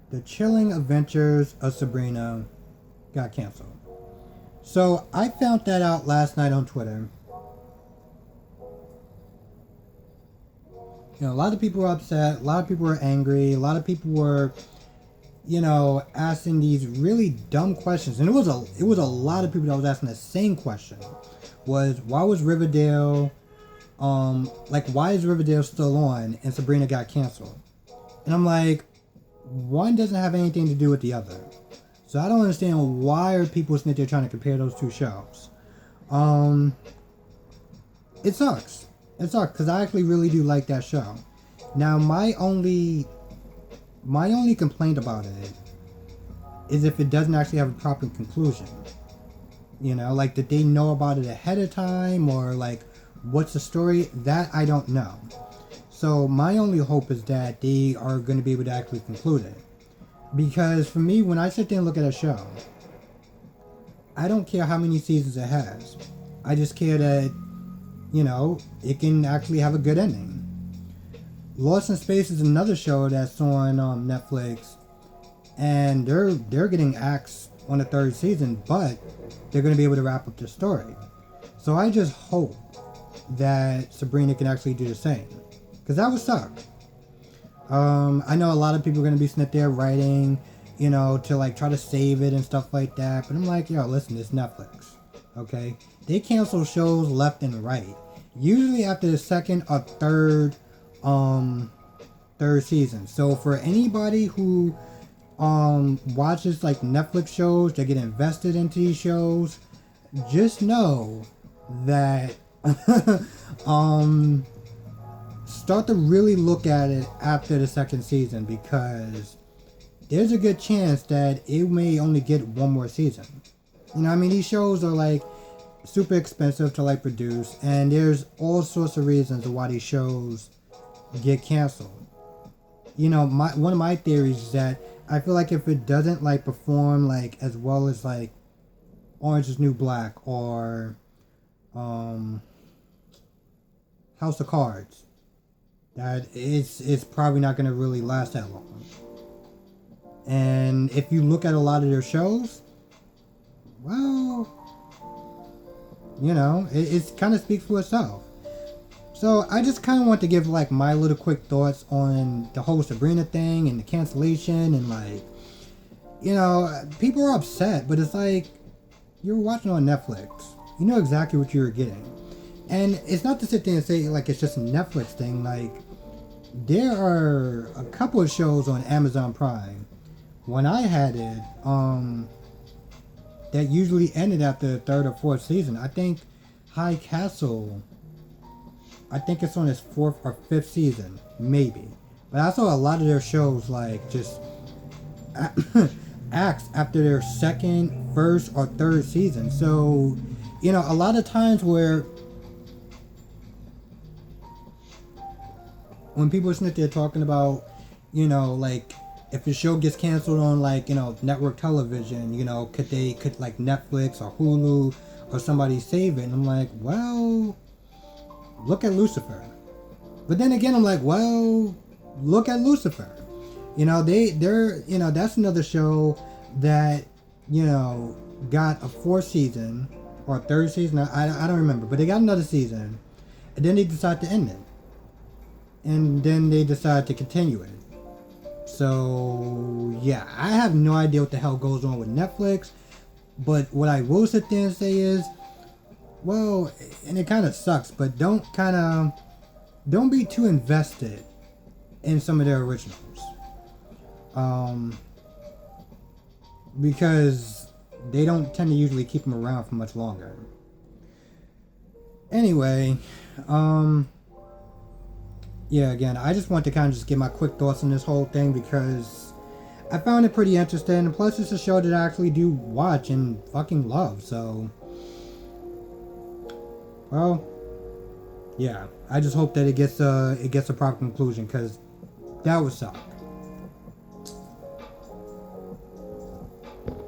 The Chilling Adventures of Sabrina got canceled. So I found that out last night on Twitter. A lot of people were upset. A lot of people were angry. A lot of people were, asking these really dumb questions. And it was a lot of people that was asking the same question. Was why was Riverdale, why is Riverdale still on and Sabrina got canceled? And I'm like, one doesn't have anything to do with the other. So I don't understand why are people sitting there trying to compare those two shows. It sucks. It sucks because I actually really do like that show. Now my only complaint about it is if it doesn't actually have a proper conclusion. Did they know about it ahead of time or what's the story? That I don't know. So my only hope is that they are going to be able to actually conclude it. Because for me, when I sit there and look at a show, I don't care how many seasons it has. I just care that, it can actually have a good ending. Lost in Space is another show that's on Netflix. And they're getting axed on the third season, but they're going to be able to wrap up the story. So I just hope that Sabrina can actually do the same. Because that would suck. I know a lot of people are going to be sitting there writing, to try to save it and stuff like that. But I'm like, listen, it's Netflix. Okay? They cancel shows left and right. Usually after the second or third season. So for anybody who watches Netflix shows, they get invested into these shows, just know that start to really look at it after the second season, because there's a good chance that it may only get one more season. These shows are super expensive to produce, and there's all sorts of reasons why these shows get canceled. One of my theories is that I feel like if it doesn't perform as well as Orange is New Black or House of Cards, that it's probably not going to really last that long. And if you look at a lot of their shows, well, it kind of speaks for itself. So I just kind of want to give my little quick thoughts on the whole Sabrina thing and the cancellation, and people are upset, but it's you're watching on Netflix. You know exactly what you're getting. And it's not to sit there and say it's just a Netflix thing. There are a couple of shows on Amazon Prime when I had it that usually ended after the third or fourth season. I think High Castle, I think it's on its fourth or fifth season, maybe. But I saw a lot of their shows just axed after their second, first, or third season. So, a lot of times when people are sitting there talking about, if a show gets canceled on network television, could Netflix or Hulu or somebody save it? And I'm like, well, look at Lucifer. But then again, I'm like, well, look at Lucifer. They're that's another show that, got a fourth season or a third season. I don't remember, but they got another season, and then they decided to end it. And then they decided to continue it. So, yeah, I have no idea what the hell goes on with Netflix. But what I will sit there and say is, well, and it kind of sucks, but don't be too invested in some of their originals. Because they don't tend to usually keep them around for much longer. Anyway, yeah, again, I just want to kind of just give my quick thoughts on this whole thing because I found it pretty interesting, and plus it's a show that I actually do watch and fucking love, so, well, yeah, I just hope that it gets a proper conclusion, because that would suck.